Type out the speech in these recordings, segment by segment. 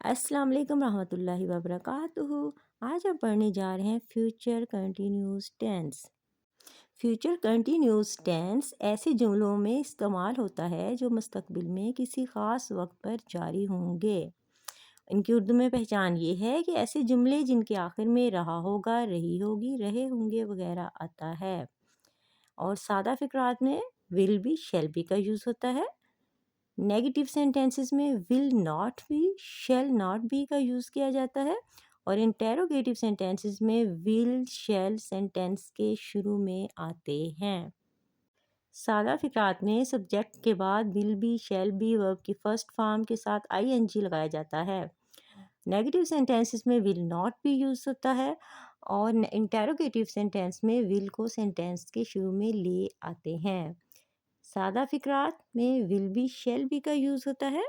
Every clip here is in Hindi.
अस्सलाम वालेकुम रहमतुल्लाहि व बरकातुहू। आज हम पढ़ने जा रहे हैं future continuous tense. Future continuous tense ऐसे जुमलों में इस्तेमाल होता है जो मुस्तकबिल में किसी ख़ास वक्त पर जारी होंगे। इनकी उर्दू में पहचान ये है कि ऐसे जुमले जिनके आखिर में रहा होगा, रही होगी, रहे होंगे वगैरह आता है। और सादा फ़िक्रात में विल बी, शैल बी का यूज़ होता है। नेगेटिव सेंटेंसेस में will not be, shall not be का यूज़ किया जाता है। और इंटेरोगेटिव सेंटेंसेस में विल, शैल सेंटेंस के शुरू में आते हैं। सादा फ़िक्रात में सब्जेक्ट के बाद will be, shall be verb की फर्स्ट फॉर्म के साथ आईएनजी लगाया जाता है। नेगेटिव सेंटेंसेस में विल नॉट बी यूज़ होता है और इंटेरोगेटिव सेंटेंस में विल को सेंटेंस के शुरू में ले आते हैं। सादा फ़िक्रात में विल बी, शैल बी का यूज़ होता है।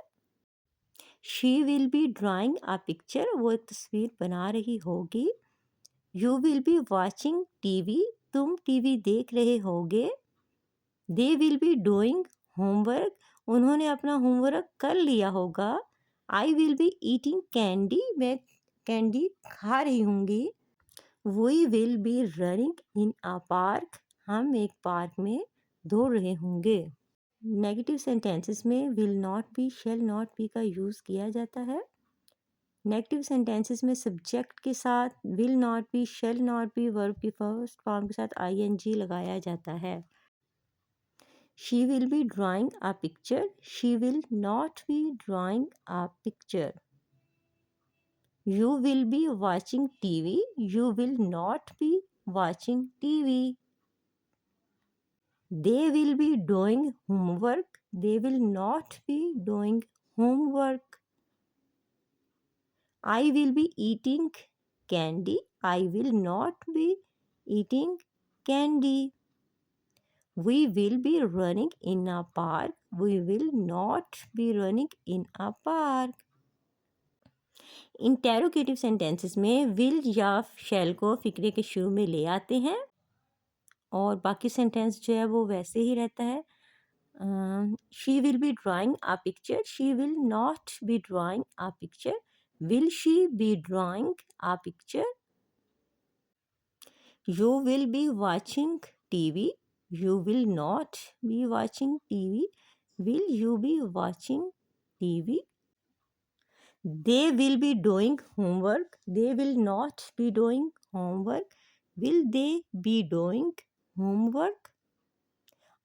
She will be drawing a picture, वो एक तस्वीर बना रही होगी। You will be watching TV, तुम टीवी देख रहे होगे। They will be doing homework, उन्होंने अपना होमवर्क कर लिया होगा। I will be eating candy, मैं कैंडी खा रही होंगी। We will be running in a park, हम एक पार्क में दौड़ रहे होंगे। नेगेटिव सेंटेंसेस में will not be, shall not be का यूज़ किया जाता है। नेगेटिव सेंटेंसेस में सब्जेक्ट के साथ will not be, shall not be verb की फर्स्ट फॉर्म के साथ आईएनजी लगाया जाता है। She will be drawing a picture, she will not B drawing a picture. You will be watching TV, you will not be watching TV. They will be doing homework, they will not be doing homework. I will be eating candy, I will not be eating candy. We will be running in a park, we will not be running in a park. Interrogative sentences में विल या शैल को फिक्रे के शुरू में ले आते हैं और बाकी सेंटेंस जो है वो वैसे ही रहता है। She will be drawing a picture, she will not B drawing a picture. Will she be drawing a picture? You will be watching TV, you will not be watching TV. Will you be watching TV? They will be doing homework, they will not B doing homework. Will they B doing homework?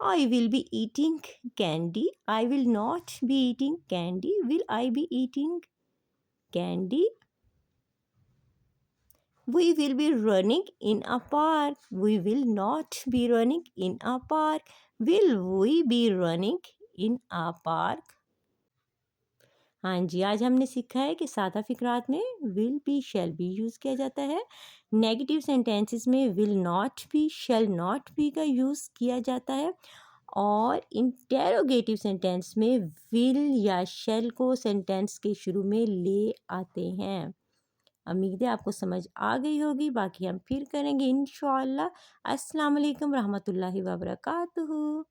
I will be eating candy, I will not be eating candy. Will I be eating candy? We will be running in a park, we will not be running in a park. Will we be running in a park? हाँ जी, आज हमने सीखा है कि सादा फ़िक्रात में will be, shall be use किया जाता है। नेगेटिव सेंटेंसेस में will not be, shall not be का यूज़ किया जाता है और इंटेरोगेटिव सेंटेंस में विल या शैल को सेंटेंस के शुरू में ले आते हैं। उम्मीद है आपको समझ आ गई होगी। बाकी हम फिर करेंगे इंशाअल्लाह। अस्सलाम वालेकुम रहमतुल्लाहि व बरकातुहू।